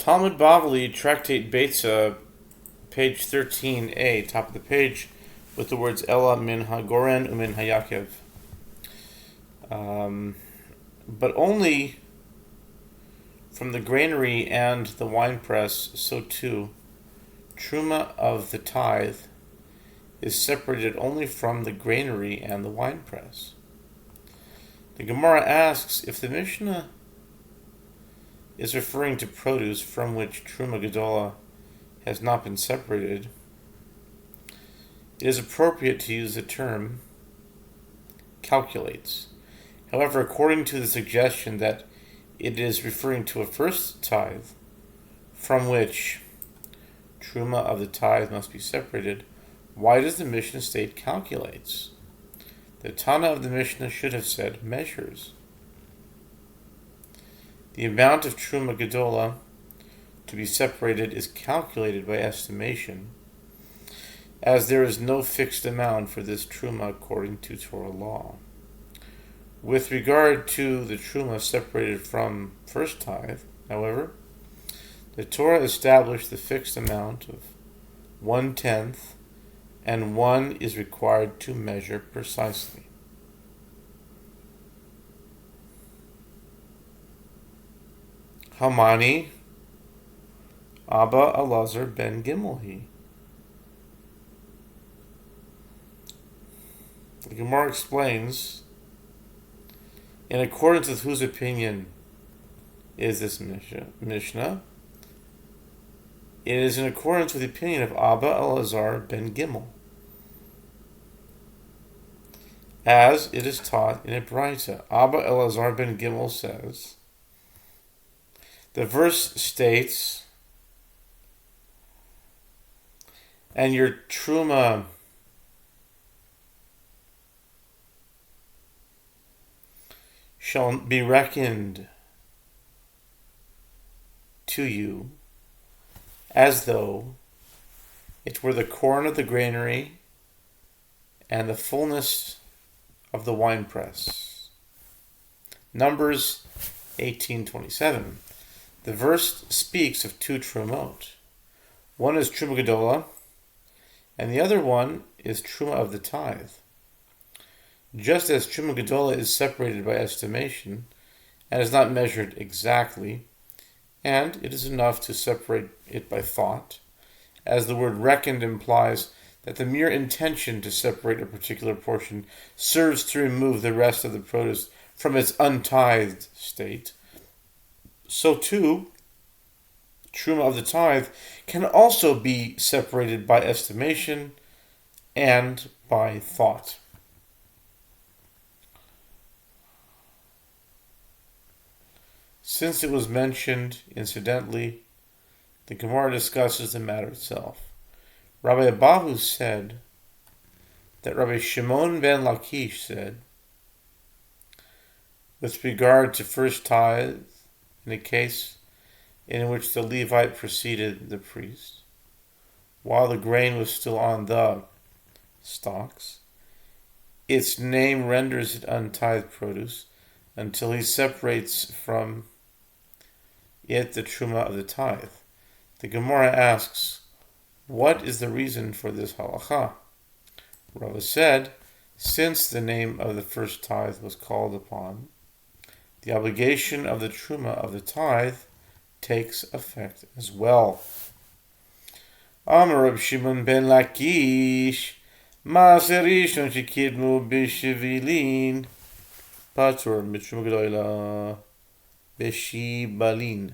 Talmud Bavli, Tractate Beitzah, page 13a, top of the page, with the words Ella min hagoren umin hayakev. But only from the granary and the winepress, so too, truma of the tithe is separated only from the granary and the winepress. The Gemara asks if the Mishnah is referring to produce from which Truma Gedola has not been separated. It is appropriate to use the term calculates. However, according to the suggestion that it is referring to a first tithe from which Truma of the tithe must be separated, why does the Mishnah state calculates? The Tana of the Mishnah should have said measures. The amount of Truma Gedola to be separated is calculated by estimation, as there is no fixed amount for this Truma according to Torah law. With regard to the Truma separated from first tithe, however, the Torah established the fixed amount of 1/10, and one is required to measure precisely. Hamani Abba Elazar ben Gimmelhi. The Gemara explains, in accordance with whose opinion is this Mishnah? It is in accordance with the opinion of Abba Elazar ben Gimel, as it is taught in a Beitzah. Abba Elazar ben Gimel says, the verse states, and your truma shall be reckoned to you as though it were the corn of the granary and the fullness of the winepress. Numbers 18:27. The verse speaks of two trumot. One is Truma Gedola, and the other one is Truma of the tithe. Just as Truma Gedola is separated by estimation and is not measured exactly, and it is enough to separate it by thought, as the word reckoned implies that the mere intention to separate a particular portion serves to remove the rest of the produce from its untithed state, so too, Truma of the tithe can also be separated by estimation and by thought. Since it was mentioned incidentally, the Gemara discusses the matter itself. Rabbi Abahu said that Rabbi Shimon ben Lakish said, with regard to first tithe, in a case in which the Levite preceded the priest, while the grain was still on the stalks, its name renders it untithed produce until he separates from it the truma of the tithe. The Gemara asks, what is the reason for this halacha? Rava said, since the name of the first tithe was called upon, the obligation of the truma of the tithe takes effect as well. Amar Reb Shimon ben Lakish, Maaser Rishon shekidmu b'shevilin, patur mitruma gedola b'shibalin.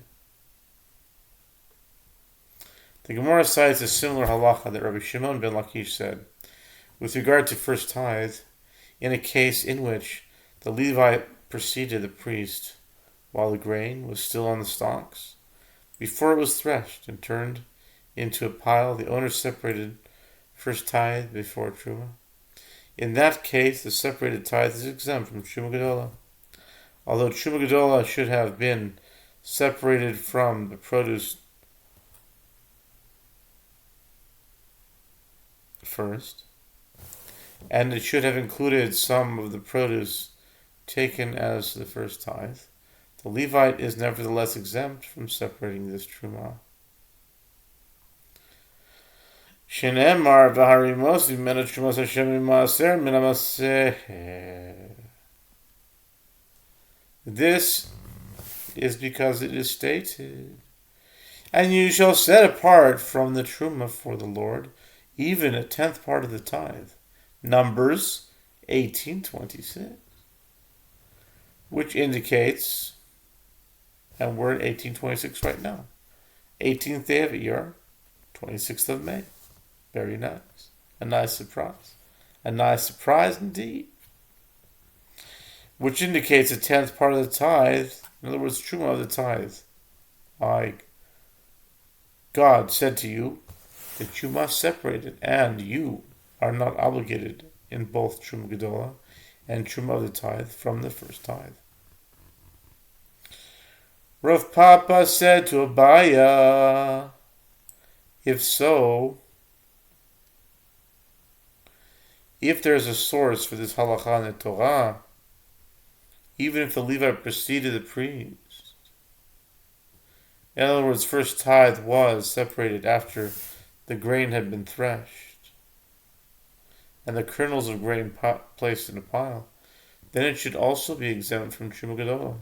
The Gemara cites a similar halacha that Rabbi Shimon ben Lakish said, with regard to first tithe, in a case in which the Levite preceded the priest while the grain was still on the stalks. Before it was threshed and turned into a pile, the owner separated first tithe before truma. In that case, the separated tithe is exempt from Truma Gedola. Although Truma Gedola should have been separated from the produce first, and it should have included some of the produce taken as the first tithe, The Levite is nevertheless exempt from separating this truma. Shenemar v'harimos v'mena trumas Hashem v'maaser min ha'maseh. This is because it is stated, and you shall set apart from the truma for the Lord, even a tenth part of the tithe. Numbers 18:26, which indicates, and we're at 18:26 right now, 18th day of Iyar, 26th of May. Very nice. A nice surprise. A nice surprise indeed. Which indicates a tenth part of the tithe. In other words, truma of the tithe. God said to you that you must separate it, and you are not obligated in both truma gedola and truma of the tithe from the first tithe. Rav Papa said to Abaya, if so, if there is a source for this halacha in the Torah, even if the Levite preceded the priest, in other words, first tithe was separated after the grain had been threshed and the kernels of grain placed in a pile, then it should also be exempt from Truma Gedolah.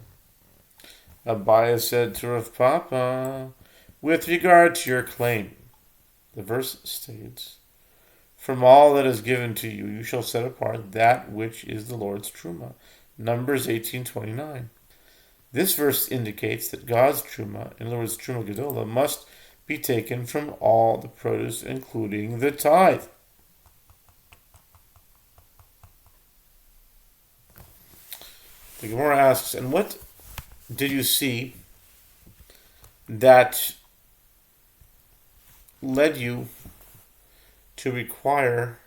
Abaya said to Rav Papa, with regard to your claim, the verse states, from all that is given to you, you shall set apart that which is the Lord's Truma. Numbers 18:29. This verse indicates that God's Truma, in other words, Truma Gedolah, must be taken from all the produce, including the tithe. The Gemara asks, and what did you see that led you to require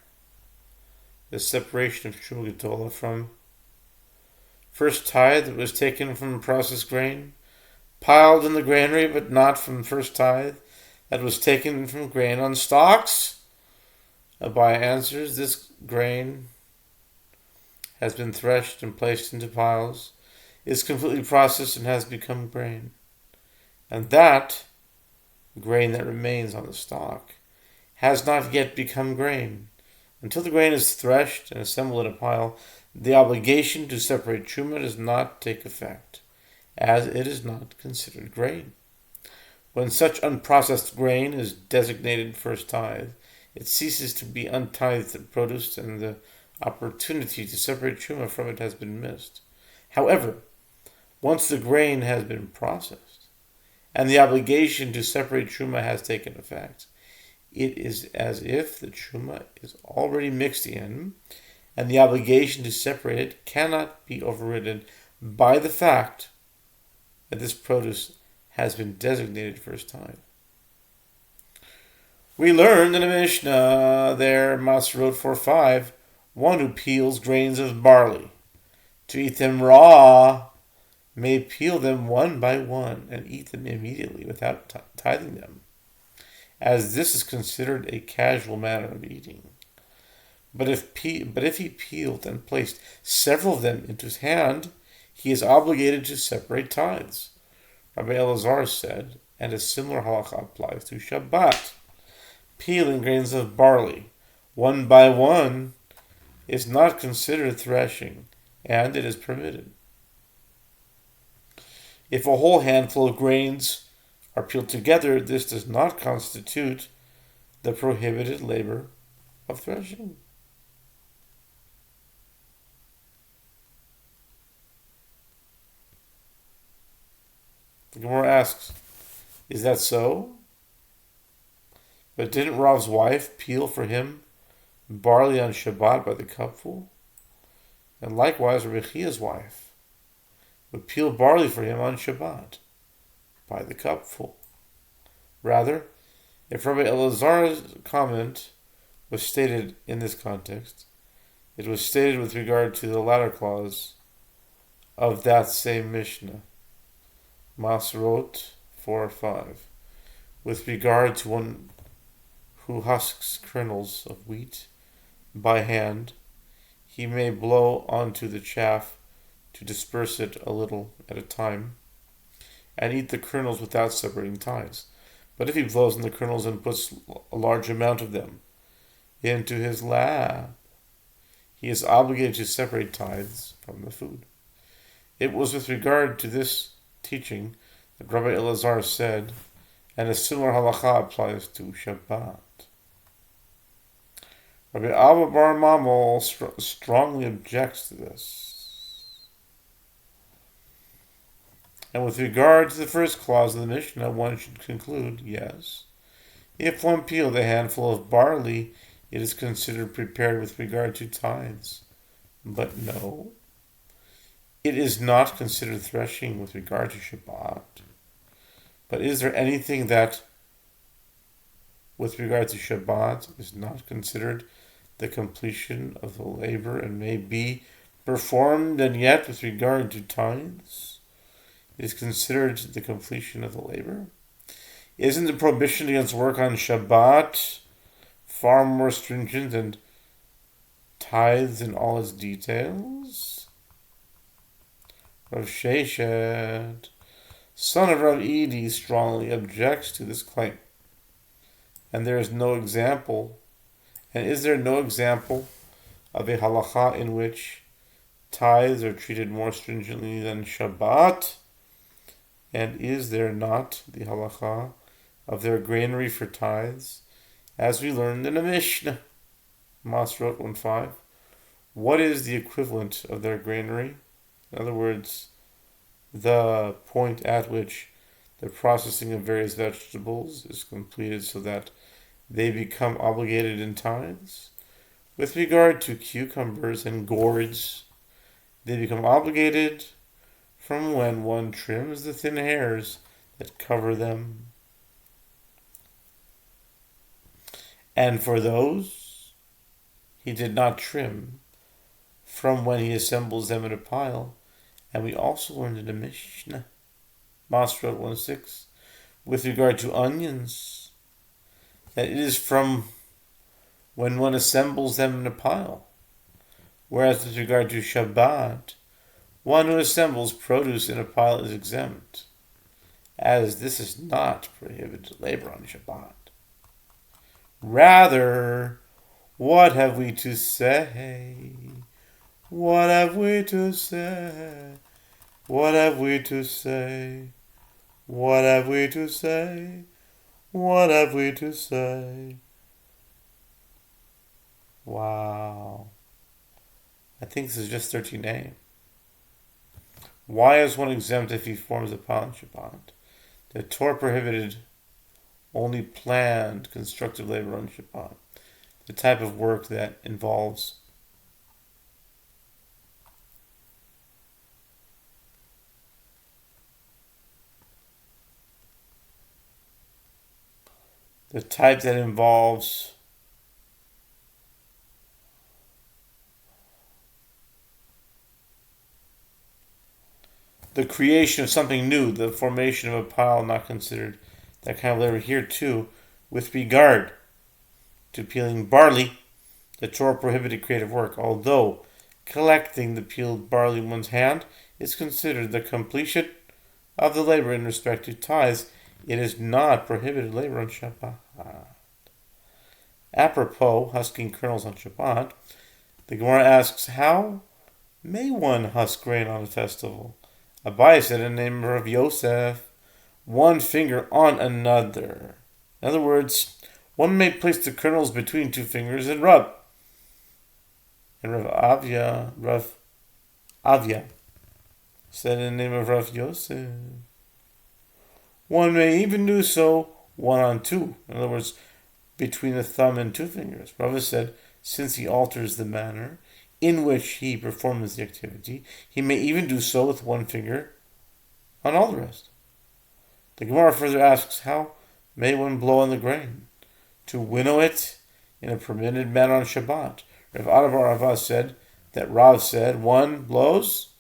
the separation of Truma Gedolah from first tithe that was taken from processed grain, piled in the granary, but not from first tithe that was taken from grain on stalks? Abaya answers, this grain has been threshed and placed into piles, is completely processed and has become grain. And that grain that remains on the stalk has not yet become grain. Until the grain is threshed and assembled in a pile, the obligation to separate truma does not take effect, as it is not considered grain. When such unprocessed grain is designated first tithe, it ceases to be untithed produce, and the opportunity to separate truma from it has been missed. However, once the grain has been processed, and the obligation to separate truma has taken effect, it is as if the truma is already mixed in, and the obligation to separate it cannot be overridden by the fact that this produce has been designated first tithe. We learned in the Mishnah there, Masrot 4:5, one who peels grains of barley to eat them raw may peel them one by one and eat them immediately without tithing them, as this is considered a casual manner of eating. But if he peeled and placed several of them into his hand, he is obligated to separate tithes. Rabbi Elazar said, and a similar halacha applies to Shabbat. Peeling grains of barley one by one is not considered threshing, and it is permitted. If a whole handful of grains are peeled together, this does not constitute the prohibited labor of threshing. The Gemara asks, is that so? But didn't Rav's wife peel for him barley on Shabbat by the cupful? And likewise, Rabbi Chia's wife would peel barley for him on Shabbat by the cupful. Rather, if Rabbi Elazar's comment was stated in this context, it was stated with regard to the latter clause of that same Mishnah, Masrot 4:5, with regard to one who husks kernels of wheat by hand, he may blow onto the chaff to disperse it a little at a time, and eat the kernels without separating tithes. But if he blows on the kernels and puts a large amount of them into his lap, he is obligated to separate tithes from the food. It was with regard to this teaching that Rabbi Elazar said, and a similar halacha applies to Shabbat. Rabbi Abba Bar Mamol strongly objects to this. And with regard to the first clause of the Mishnah, one should conclude, yes, if one peeled a handful of barley, it is considered prepared with regard to tithes. But no, it is not considered threshing with regard to Shabbat. But is there anything that, with regard to Shabbat, is not considered the completion of the labor and may be performed, and yet with regard to tithes, is considered the completion of the labor? Isn't the prohibition against work on Shabbat far more stringent than tithes in all its details? Rav Sheshet, son of Rav Edi, strongly objects to this claim. And there is no example, and is there no example of a halacha in which tithes are treated more stringently than Shabbat? And is there not the halacha of their granary for tithes, as we learned in the Mishnah? Masrot 1.5. What is the equivalent of their granary? In other words, the point at which the processing of various vegetables is completed so that they become obligated in tithes. With regard to cucumbers and gourds, they become obligated from when one trims the thin hairs that cover them. And for those he did not trim, from when he assembles them in a pile. And we also learned in the Mishnah, Masrot 1.6, with regard to onions, that it is from when one assembles them in a pile. Whereas with regard to Shabbat, one who assembles produce in a pile is exempt, as this is not prohibited labor on Shabbat. Rather, what have we to say? What have we to say? What have we to say? What have we to say? What have we to say? Wow. I think this is just 13a. Why is one exempt if he forms a pile on Shabbat? The Torah prohibited only planned constructive labor on Shabbat, the type of work that involves the creation of something new, the formation of a pile, not considered that kind of labor. Here too, with regard to peeling barley, the Torah prohibited creative work, although collecting the peeled barley in one's hand is considered the completion of the labor in respect to tithes. It is not prohibited labor on Shabbat. Apropos husking kernels on Shabbat, the Gemara asks, how may one husk grain on a festival? Abai said in the name of Yosef, one finger on another. In other words, one may place the kernels between two fingers and rub. And Rav Avia said in the name of Rav Yosef, one may even do so one on two. In other words, between the thumb and two fingers. Rava said, since he alters the manner in which he performs the activity, he may even do so with one finger on all the rest. The Gemara further asks, how may one blow on the grain? To winnow it in a permitted manner on Shabbat. Rav Adavar Rava said that Rav said, one blows